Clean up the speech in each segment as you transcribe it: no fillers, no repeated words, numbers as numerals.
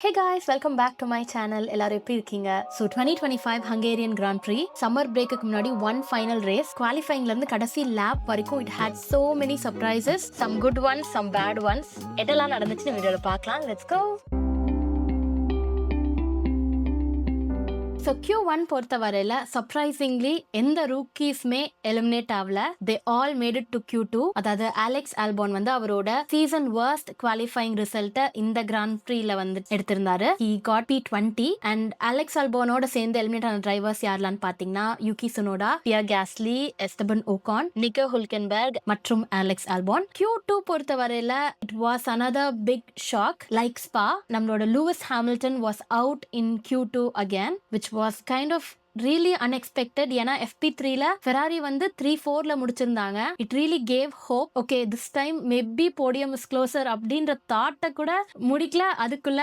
Hey guys, welcome back to my channel. எல்லாரும் எப்படி இருக்கீங்க? So 2025 Hungarian Grand Prix summer பிரேக்குக்கு முன்னாடி ஒன் ஃபைனல் ரேஸ் குவாலிஃபைங்ல இருந்து கடைசி லேப் வரைக்கும் it had so many surprises, some good ones, some bad ones. எதெல்லாம் நடந்துச்சுன்னு வீடியோல பார்க்கலாம். Let's go. ஸோ Q1 பொறுத்த வரையில சர்ப்ரைசிங்லி எந்த ரூக்கீஸ்மே எலிமினேட் ஆகல. They all made it to Q2. அதாவது அலெக்ஸ் ஆல்பான் வந்து அவரோட சீசன் வர்ஸ்ட் குவாலிஃபைங் ரிசல்ட்டை இந்த கிராண்ட் ப்ரீல வந்து எடுத்திருந்தாரு. He got P20 and Alex ஆல்பானோட சேர்ந்து எலிமினேட் ஆன டிரைவர்ஸ் யாரெல்லாம் பாத்தீங்கன்னா யூகி சுனோடா, பியர் கேஸ்லி, எஸ்டபன் ஓகான், நிக்கோ ஹுல்கென்பெர்க் மற்றும் அலெக்ஸ் ஆல்பான். Q2 பொறுத்த வரையில it was another big shock. Like Spa, நம்மளோட Lewis Hamilton was out in Q2 again, which was kind of really unexpected. ஏன்னா FP3ல Ferrari வந்து 3-4ல முடிச்சிருந்தாங்க. It really gave hope. Okay, this time maybe podium is closer அப்படின்ற தாட்டை கூட முடிக்கல. அதுக்குள்ள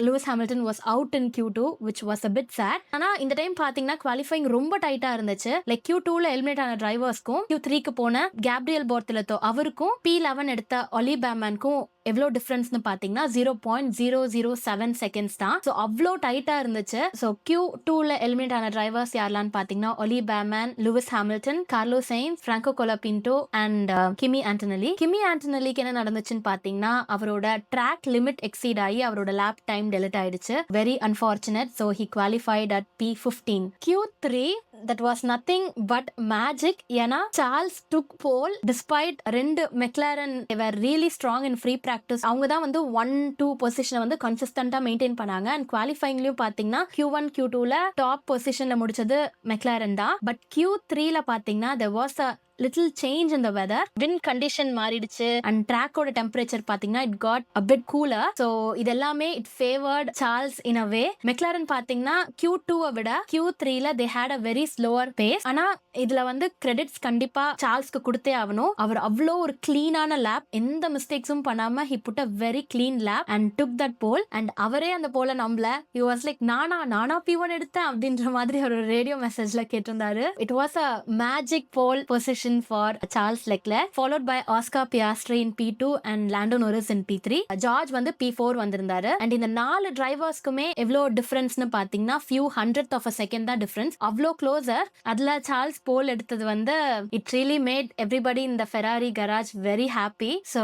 Lewis Hamilton was out in Q2, which was a bit sad. ஆனா இந்த time பாத்தீங்கன்னா குவாலிஃபைங் ரொம்ப டைட்டா இருந்துச்சு. லைக் Q2ல எலிமினேட் ஆன டிரைவர்ஸ்க்கும் Q3க்கு போன கேப்ரியல் போர்த்திலத்தோ அவருக்கும் P11 எடுத்த ஒலி பேமனுக்கும் எவ்வளோ டிஃபரன்ஸ்னு பார்த்தீங்கன்னா 0.007 செகண்ட்ஸ் தான். ஸோ அவ்வளோ டைட்டா இருந்துச்சு. ஸோ Q2ல எலிமினேட் ஆன டிரைவர்ஸ் யாரெல்லாம் பார்த்தீங்கன்னா Ollie Bearman, Lewis Hamilton, Carlos Sainz, Franco Colapinto and Kimi Antonelli. Kimi ஆண்டனலிக்கு என்ன நடந்துச்சுன்னு பார்த்தீங்கன்னா அவரோட ட்ராக் லிமிட் எக்ஸீட் ஆகி அவரோட லேப் டைம் டெலிட் ஆயிடுச்சு. Very unfortunate. So he qualified at P15. Q3 that was nothing but magic. ஏன்னா Charles took pole despite ரெண்டு McLaren were really strong in free practice. அவங்க தான் வந்து 1-2 பொசிஷனை வந்து கன்சிஸ்டன்டா மெயின்டைன் பண்ணாங்க. அண்ட் குவாலிஃபைங்லயும் பாத்தீங்கன்னா Q1 Q2ல டாப் பொசிஷன்ல முடிச்சது மெக்லாரன் தான். பட் Q3ல பாத்தீங்கன்னா there was a little change in the weather. wind condition மாறிடுச்சு அண்ட் ட்ராக்கோட டெம்பரேச்சர் பாத்தீங்கன்னா it got a bit cooler. so இதெல்லாமே it favored Charles in a way. McLaren பாத்தீங்கன்னா Q2-வை விட Q3ல they had a very slower pace. ஆனா இதுல வந்து credits கண்டிப்பா சார்ல்ஸ்க்கு கொடுத்தே ஆகணும். அவர் அவ்வளோ ஒரு கிளீனான லேப், எந்த மிஸ்டேக்ஸும் பண்ணாம he put a very clean lap and took that pole. and அவரே அந்த போல நம்பல. he was like நானா P1 எடுத்தேன் அப்படின்ற மாதிரி ஒரு ரேடியோ மெசேஜ்ல கேட்டிருந்தாரு. it was a magic pole position for Charles Leclerc, followed by Oscar Piastri in P2 and Lando Norris in P3. George வந்து P4 வந்திருந்தாரு. அண்ட் இந்த 4 டிரைவர்ஸ்க்குமே எவ்வளோ டிஃபரன்ஸ்னு பாத்தீங்கன்னா few hundredth of a second தான் டிஃபரன்ஸ். அவ்வளோ க்ளோசர். அதுல சார்ல்ஸ் போல் எடுத்தது வந்து it really made everybody in the Ferrari garage very happy. so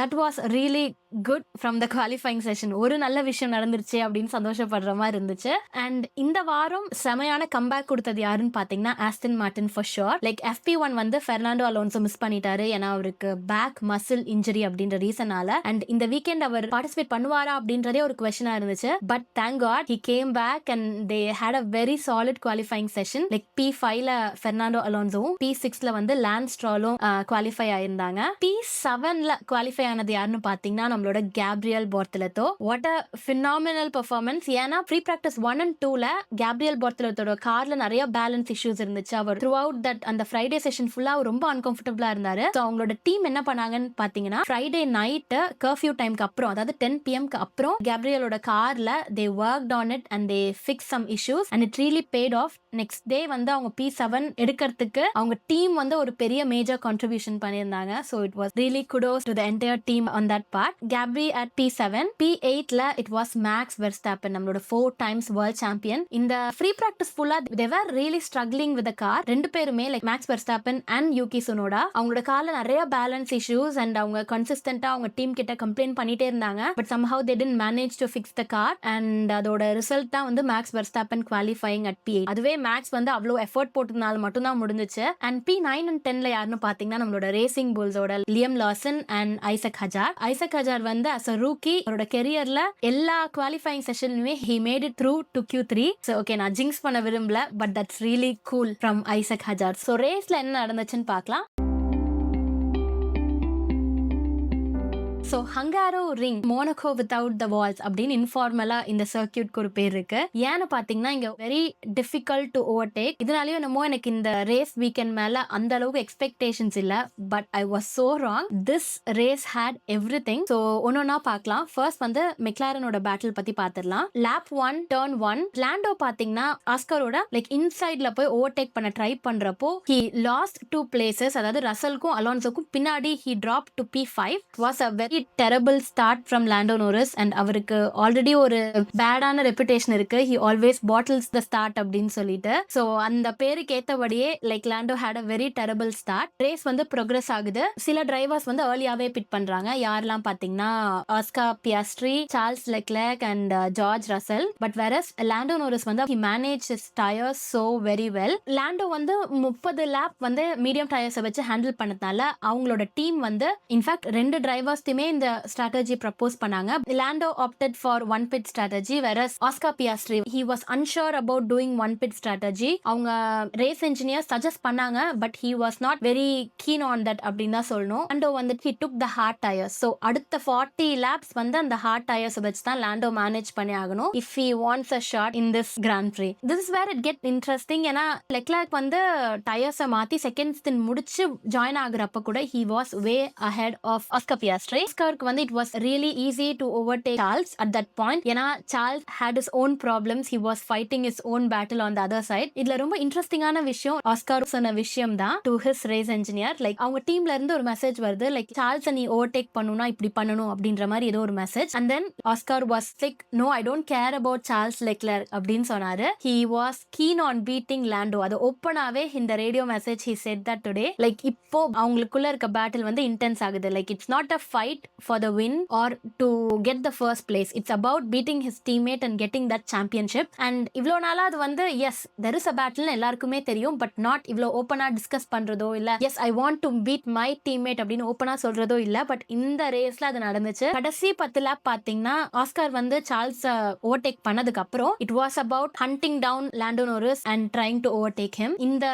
that was really good from the qualifying session. ஒரு நல்ல விஷயம் நடந்துருச்சு அப்படின்னு சந்தோஷப்படுற மாதிரி இருந்துச்சு. அண்ட் இந்த வாரம் செமையான கம்பேக் கொடுத்தது யாருன்னு பாத்தீங்கன்னா Aston Martin for sure. Like FP1 வந்து பெர்னாண்டோ அலோன்சோ மிஸ் பண்ணிட்டாரு. ஏன்னா அவருக்கு பேக் மசில் இன்ஜுரி அப்படின்ற ரீசனால. அண்ட் இந்த வீக்கெண்ட் அவர் பார்ட்டிசிபேட் பண்ணுவாரா அப்படின்றதே ஒரு கொஸ்டினா இருந்துச்சு. But thank God he came back and they had a very solid qualifying session. Like P5ல பெர்னாண்டோ அலோன்சோவும் P6ல வந்து லான்ஸ் ஸ்ட்ரோலும் குவாலிஃபை ஆயிருந்தாங்க. P7ல குவாலிஃபை ஆனது யாருன்னு பாத்தீங்கன்னா நம்மளோட Gabriel Bortoleto. What a phenomenal performance. ஏன்னா ப்ரீ பிராக்டிஸ் 1 and 2ல கேப்ரியல் போர்த்திலத்தோட கார்ல நிறைய பேலன்ஸ் இஷ்யூஸ் இருந்துச்சு. அவர் த்ரூ அவுட் தட் அந்த ஃப்ரைடே செஷன் ஃபுல்லா ரொம்ப அன்கம்ஃபர்டபுளா இருந்தாரு. ஸோ அவங்களோட டீம் என்ன பண்ணாங்கன்னு பாத்தீங்கன்னா ஃப்ரைடே நைட் கர்ஃபியூ டைம்க்கு அப்புறம், அதாவது 10 PM-க்கு அப்புறம் கேப்ரியலோட கார்ல they worked on it and they fix some issues and it really paid off. Next day வந்து அவங்க P7 எடுக்கிறதுக்கு அவங்க டீம் வந்து ஒரு பெரிய மேஜர் கான்ட்ரிபியூஷன் பண்ணியிருந்தாங்க. So it was really kudos to the entire team on that part. Gabri at P7. P8ல it was Max Verstappen, நம்மளோட 4 times world champion. இந்த free practice full they were really struggling with the car. ரெண்டு பேருமே like Max Verstappen and Yuki Tsunoda அவங்களோட கார்ல நிறைய balance issues and அவங்க கன்சிஸ்டன்ட்டா அவங்க டீம் கிட்ட கம்ப்ளைண்ட் பண்ணிட்டே இருந்தாங்க. But somehow they didn't manage to fix the car and அதோட ரிசல்ட் தான் வந்து Max Verstappen qualifying at P8. அதுவே மேக்ஸ் வந்து அவ்வளோ எஃபோர்ட் போட்டதுனால மட்டும் தான் முடிஞ்சிச்சு. அண்ட் P9 and 10ல யாருன்னு பாத்தீங்கன்னா நம்மளோட ரேசிங் புல்ஸோட Liam Lawson and Isaac Hadjar வந்து as a rookie அவரோட கெரியர்ல எல்லா குவாலிஃபைங் செஷன்லுமே he made it through to Q3. so okay, நான் ஜிங்ஸ் பண்ண விரும்பல, but that's really cool from Isack Hadjar. so ரேஸ்ல என்ன நடந்துச்சுன்னு பார்க்கலாம். So Hungaroring Monaco without the walls அப்படின்னு இன்ஃபார்மலா இந்த சர்க்கியூட்க்கு ஒரு பேர் இருக்கு. ஏன்னு பாத்தீங்கன்னா இங்க வெரி டிஃபிகல்ட் டு ஓவர்டேக். இதனாலயும் என்னமோ எனக்கு இந்த ரேஸ் வீக்கெண்ட் மேல அந்த அளவுக்கு எக்ஸ்பெக்டேஷன்ஸ் இல்ல. But I was so wrong. This race had எவ்ரி திங். ஸோ ஒன்னொன்னா பார்க்கலாம். ஃபர்ஸ்ட் வந்து மெக்லாரனோட பேட்டில் பத்தி பாத்திரலாம். லேப் 1 turn 1 லாண்டோ பாத்தீங்கன்னா ஆஸ்கரோட லைக் இன்சைட்ல போய் ஓவர்டேக் பண்ண ட்ரை பண்றப்போ he lost 2 places. அதாவது ரசலுக்கும் அலோன்சோக்கும் பின்னாடி he dropped to P5. was a very terrible start from Lando Norris and அவருக்கு ஆல்ரெடி ஒரு பேடான ரெப்புடேஷன் இருக்கு. he always bottles the start அப்படின்னு சொல்லிட்டு. ஸோ அந்த பேருக்கு ஏத்தபடியே like Lando had a very terrible start. Race வந்து ப்ரோக்ரஸ் ஆகுது. சில டிரைவர்ஸ் வந்து ஏர்லியாவே பிட் பண்றாங்க. யாரெல்லாம் பாத்தீங்கன்னா Oscar Piastri, Charles Leclerc and George Russell. But whereas Lando Norris வந்து he managed his tires so very well. Lando வந்து 30 லேப் வந்து மீடியம் டயர்ஸை வச்சு ஹேண்டில் பண்ணதுனால அவங்களோட டீம் வந்து இன்ஃபேக்ட் 2 டிரைவர்ஸ்க்குமே இந்த ஸ்ட்ராட்டஜி ப்ரப்போஸ் பண்ணாங்க. Lando opted for one bit strategy versus Oscar Piastri he was unsure about doing one pit strategy. அவங்க race engineer suggest பண்ணாங்க but he was not very keen on that அப்படின்னு தான் சொல்லணும். Lando வந்து he took the hard tires. So அடுத்த 40 laps வந்து அந்த heart tyres வச்சு தான் லாண்டோ மேனேஜ் பண்ணி ஆகணும் if he wants a shot in this Grand Prix. This is where it get interesting. ஏன்னா லெக்லர்க் வந்து டயர்ஸை மாத்தி செகண்ட் ஸ்பின் முடிச்சு ஜாயின் ஆகுறப்ப கூட he was way ahead of Oscar Piastri. Oscarக்கு வந்து it was really easy to overtake Charles at that point. ஏன்னா Charles had his own problems. He was fighting his own battle on the other side. இதுல ரொம்ப இன்ட்ரெஸ்டிங்கான விஷயம் Oscar சொன்ன விஷயம் தான் to his race engineer. Like அவங்க டீம்ல இருந்து ஒரு மெசேஜ் வருது லைக் சார்ல்ஸை நீ ஓவர்டேக் பண்ணணும்னா இப்படி பண்ணணும் அப்படின்ற மாதிரி ஏதோ ஒரு message. And then Oscar was like no I don't care about Charles Leclerc அப்படின்னு சொன்னாரு. he was keen on beating Lando. அது ஓப்பனாவே இந்த radio message he said that today. Like இப்போ அவங்களுக்குள்ள இருக்க பேட்டில் வந்து இன்டென்ஸ் ஆகுது. Like it's not a fight for the win or to get the first place. It's about beating his teammate and getting that championship. And இவ்வளோ நாளா அது வந்து yes there is a பேட்டில்னு எல்லாருக்குமே தெரியும் பட் நாட் இவ்வளோ ஓப்பனா டிஸ்கஸ் பண்றதோ இல்ல yes I want to beat my teammate அப்படின்னு ஓப்பனா சொல்றதோ இல்ல. பட் இந்த ரேஸ்ல அது நடந்துச்சு. கடைசி 10 லேப் பாத்தீங்கன்னா ஆஸ்கார் வந்து சார்ல்ஸ் ஓவர்டேக் பண்ணதுக்கு அப்புறம் it was about hunting down Lando Norris and trying to overtake him. இந்த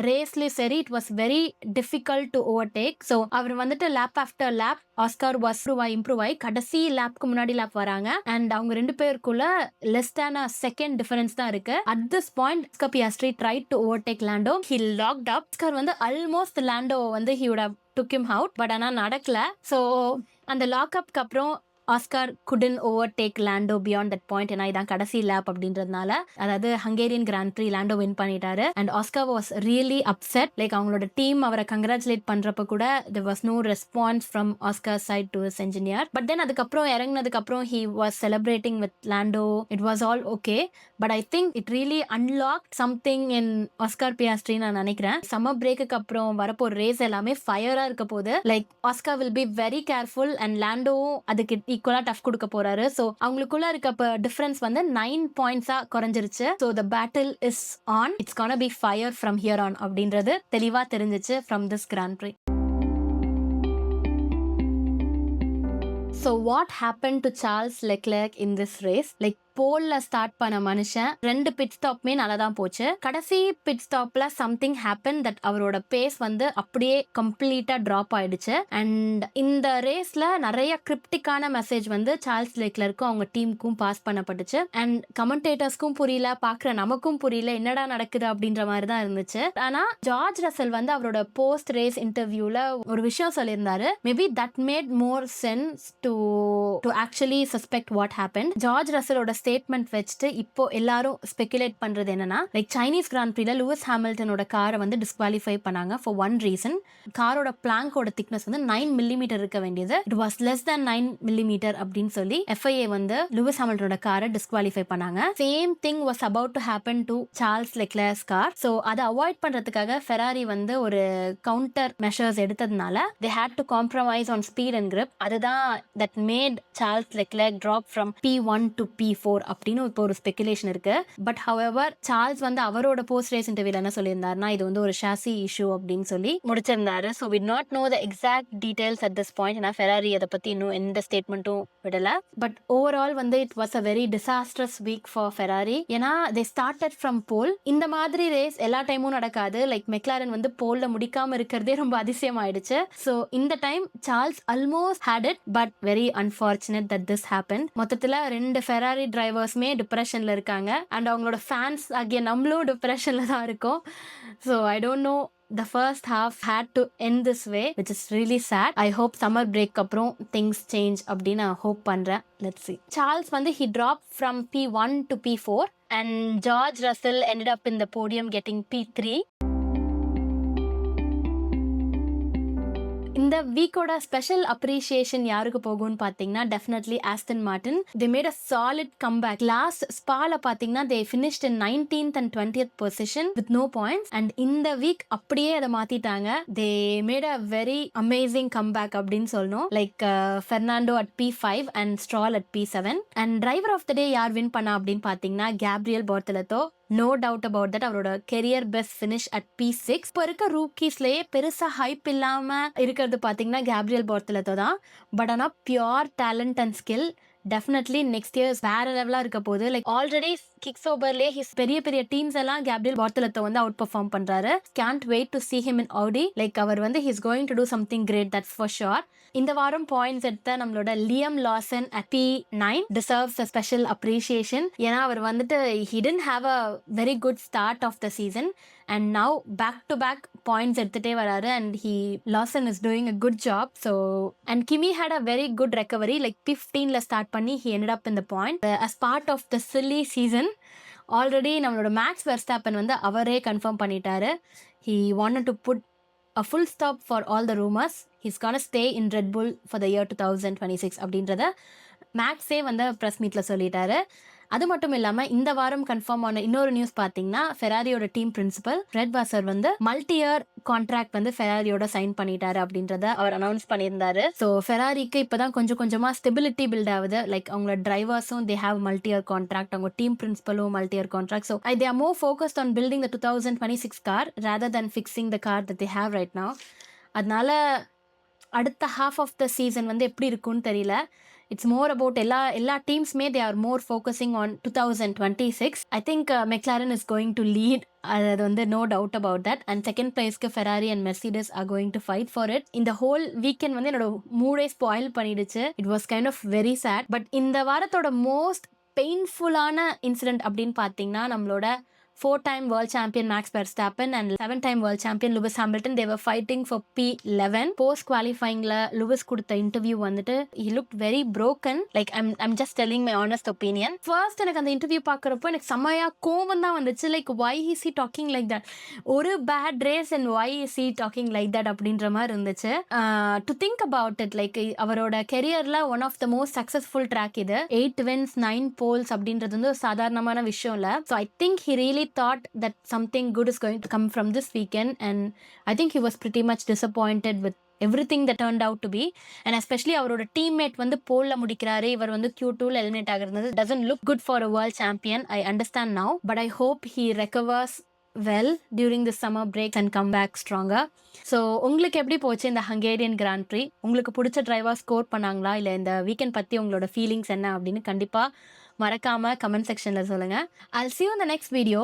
ரேஸ்லயும் சரி it was very difficult to overtake. So அவர் வந்துட்டு lap after lap Oscar was improve ஆகி கடைசி லேப்க்கு முன்னாடி லேப் வராங்க அண்ட் அவங்க 2 பேருக்குள்ள less than a second difference தான் இருக்கு. At this point Oscar Piastri tried to overtake Lando. He locked up. Oscar வந்து ஆல்மோஸ்ட் லாண்டோ வந்து he would have took him out but ஆனா நடக்கல. ஸோ அந்த லாக்அப்க்கு அப்புறம் Oscar couldn't overtake Lando beyond that point. ஏன்னா இதான் கடைசி லேப் அப்படின்றதுனால அதாவது Hungarian Grand Prix Lando win பண்ணிட்டாரு and Oscar was really upset. Like அவங்களோட டீம் அவரை கங்க்ராச்சுலேட் பண்றப்ப கூட there was no response from Oscar side to his engineer. But then அதுக்கப்புறம் இறங்கினதுக்கு அப்புறம் he was celebrating with Lando. It was all okay. But I think it really unlocked something in Oscar Piastri நான் நினைக்கிறேன். Summer பிரேக்குக்கு அப்புறம் வரப்போ race எல்லாமே ஃபயரா இருக்க போது. Like Oscar will be very careful and லாண்டோவும் அதுக்கு ஈக்குவலா டஃப் கொடுக்க போறாரு. ஸோ அவங்களுக்குள்ள இருக்க டிஃபரன்ஸ் வந்து 9 பாயிண்ட்ஸா குறைஞ்சிருச்சு. So the battle is on. It's gonna be fire from here on அப்படின்றது தெளிவா தெரிஞ்சிச்சு from this grand prix. So what happened to Charles Leclerc in this race? Like போல்ல ஸ்டார்ட் பண்ண மனுஷன் 2 பிட் ஸ்டாப்மே நல்லா தான் போச்சு. கடைசி பிட் ஸ்டாப்ல சம்திங் ஹேப்பன் தட் அவரோட பேஸ் வந்து அப்படியே கம்ப்ளீட்டா டிராப் ஆயிடுச்சு. அண்ட் இந்த ரேஸ்ல நிறைய கிரிப்டிக்கான மெசேஜ் வந்து சார்ல்ஸ் லெக்லருக்கும் அவங்க டீமுக்கும் பாஸ் பண்ணப்பட்டுச்சு. அண்ட் கமெண்டேட்டர்ஸ்க்கும் புரியல, பாக்குற நமக்கும் புரியல என்னடா நடக்குது அப்படின்ற மாதிரி தான் இருந்துச்சு. ஆனா ஜார்ஜ் ரசல் வந்து அவரோட போஸ்ட் ரேஸ் இன்டர்வியூல ஒரு விஷயம் சொல்லியிருந்தாரு. Maybe that made more sense to actually suspect what happen. George ரசலோட ஸ்டேட்மெண்ட் வச்சுட்டு இப்போ எல்லாரும் ஸ்பெகுலேட் பண்றது என்னன்னா லைக் சைனீஸ் கிராண்ட் ப்ரீல லூயிஸ் ஹாமில்டனோட காரை வந்து டிஸ்குவாலிஃபை பண்ணாங்க ஃபார் ஒன் ரீசன். காரோட பிளாங்கோட திக்னஸ் வந்து 9 மில்லிமீட்டர் இருக்க வேண்டியது it was less than 9 millimetre அப்படின்னு சொல்லி FIA வந்து லூயிஸ் ஹாமில்டனோட காரை டிஸ்குவாலிஃபை பண்ணாங்க. Same thing was about to happen to Charles Leclerc's car. So அதை அவாய்ட் பண்றதுக்காக ஃபெராரி வந்து ஒரு கவுண்டர் மெஷர்ஸ் எடுத்ததுனால they had to compromise on speed and grip. அதுதான் that made Charles Leclerc drop from P1 to P4 அப்படின்னு இப்போ ஒரு speculation இருக்கு. பட் ஹவெவர் சார்ல்ஸ் வந்து அவரோட போஸ்ட் ரேஸ் இன்டர்வியூல என்ன சொல்லியிருந்தாருன்னா இது வந்து ஒரு ஷாசி இஷ்யூ அப்படின்னு சொல்லி முடிச்சிருந்தாரு. So we not know the exact details at this point. ஏன்னா ஃபெராரி அதை பத்தி இன்னும் எந்த ஸ்டேட்மெண்ட்டும் விடல. பட் ஓவரால் வந்து it was a very disastrous week for Ferrari. ஏன்னா they started from pole. இந்த மாதிரி ரேஸ் எல்லா டைமும் நடக்காது. லைக் மெக்லாரன் வந்து போல்ல முடிக்காம இருக்கிறதே ரொம்ப அதிசயம் ஆயிடுச்சு. ஸோ இந்த time Charles almost had it but very unfortunate that this happened. மொத்தத்துல 2 ஃபெராரி டிரைவர்ஸ்மே டிப்ரெஷன்ல இருக்காங்க அண்ட் அவங்களோட ஃபேன்ஸ் ஆகிய நம்மளும் டிப்ரெஷன்ல தான் இருக்கோம். So I don't know the first half had to end this way which is really sad. I hope summer break அப்புறம் things change அப்படின்னு hope பண்றேன். Let's see. Charles வந்து he dropped from P1 to P4 and George Russell ended up in the podium getting P3. இந்த வீக்கோட special appreciation யாருக்கு போகும்னு பார்த்தீங்கன்னா definitely Aston Martin. They made a solid comeback. Last ஸ்பால பார்த்தீங்கன்னா they finished in 19th and 20th position with no points. And இந்த week அப்படியே அதை மாத்திட்டாங்க. They made a very amazing comeback அப்படின்னு சொல்லணும். Like Fernando at P5 and Stroll at P7. And driver of the day யார் win பண்ணா அப்படின்னு பார்த்தீங்கன்னா Gabriel Bortoleto. No doubt about that. அவரோட career best finish at P6. இப்போ இருக்க ரூக்கீஸ்லயே பெருசா ஹைப் இல்லாம இருக்கிறது பாத்தீங்கன்னா கேப்ரியல் போர்த்தலத்தோ தான். பட் ஆனா pure talent and skill definitely next years வேற லெவலா இருக்க போகுது. லைக் ஆல்ரெடி கிக்ஸ் ஓவர்லயே ஹிஸ் பெரிய பெரிய டீம்ஸ் எல்லாம் கேப்ரியல் போர்த்தலத்தோ வந்து அவுட் பெர்ஃபார்ம் பண்றாரு. Can't wait to see him in Audi. Like அவர் வந்து his going to do something great, that's for sure. இந்த வாரம் பாயிண்ட்ஸ் எடுத்த நம்மளோட Liam Lawson at P9 deserves a special appreciation. ஏன்னா அவர் வந்துட்டு he didn't have a very good start of the season and now back to back points எடுத்துட்டே வராரு and Lawson is doing a good job. So and Kimi had a very good recovery, like 15ல start பண்ணி he ended up in the point. As part of the silly season already நம்மளோட maths Verstappen வந்து அவரே confirm பண்ணிட்டாரு. He wanted to put a full stop for all the rumors. He's gonna stay in Red Bull for the year 2026 அப்படின்றத மேக்ஸே வந்து press மீட்ல சொல்லிட்டாரு. அது மட்டும் இல்லாம இந்த வாரம் கன்ஃபார்ம் ஆன இன்னொரு நியூஸ் பாத்தீங்கன்னா ஃபெராரியோட டீம் பிரின்சிபல் ரெட் வாசர் வந்து மல்டி இயர் கான்ட்ராக்ட் வந்து ஃபெராரியோட சைன் பண்ணிட்டாரு அப்படின்றத அவர் அனௌன்ஸ் பண்ணியிருந்தாரு. ஸோ ஃபெராரிக்கு இப்பதான் கொஞ்சம் கொஞ்சமா ஸ்டெபிலிட்டி பில்ட் ஆகுது. லைக் அவங்களோட டிரைவர்ஸும் they have multi year contract, அவங்க டீம் பிரின்சிபலும் multi year contract. So they are more focused on building the 2026 car rather than fixing the car that they have right now. அதனால அடுத்த half of the season வந்து எப்படி இருக்கும்னு தெரியல. It's more about எல்லா டீம்ஸ்மே they are more focusing on 2026. I think McLaren is going to lead. அது வந்து no doubt about that. And second பிளேஸ்க்கு Ferrari and Mercedes are going to fight for it. இந்த ஹோல் வீக்கெண்ட் வந்து என்னோட மூடே spoil பண்ணிடுச்சு. It was kind of very sad. But இந்த வாரத்தோட மோஸ்ட் பெயின்ஃபுல்லான இன்சிடென்ட் அப்படின்னு பார்த்தீங்கன்னா நம்மளோட 4-time world champion Max Verstappen and 7-time world champion Lewis Hamilton, they were fighting for P11. Post qualifying la Lewis கொடுத்த interview வந்துட்டு he looked very broken. Like I'm just telling my honest opinion. First எனக்கு அந்த interview பார்க்கறப்போ எனக்கு செமையா கோவம் தான் வந்துச்சு. Like why is he talking like that? ஒரு bad race and why is he talking like that அப்படின்ற மாதிரி இருந்துச்சு. To think about it, like அவரோட கெரியர்ல one of the most successful track இது. 8 wins 9 poles அப்படின்றது வந்து சாதாரணமான விஷயம் இல்ல. So I think he really thought that something good is going to come from this weekend, and I think he was pretty much disappointed with everything that turned out to be. And especially அவரோட teammate வந்து போல்ல முடிக்கிறாரு, இவர் வந்து Q2ல eliminate ஆகிறது doesn't look good for a world champion. I understand now, but I hope he recovers well during the summer break and come back stronger. So உங்களுக்கு எப்படி போச்சு இந்த ஹங்கேரியன் கிராண்ட் ப்ரீ? உங்களுக்கு பிடிச்ச டிரைவர் ஸ்கோர் பண்ணாங்களா, இல்லை இந்த வீக்கெண்ட் பற்றி உங்களோட ஃபீலிங்ஸ் என்ன அப்படின்னு கண்டிப்பாக மறக்காம கமெண்ட் செக்ஷன்ல சொல்லுங்க. I'll see you in the next video.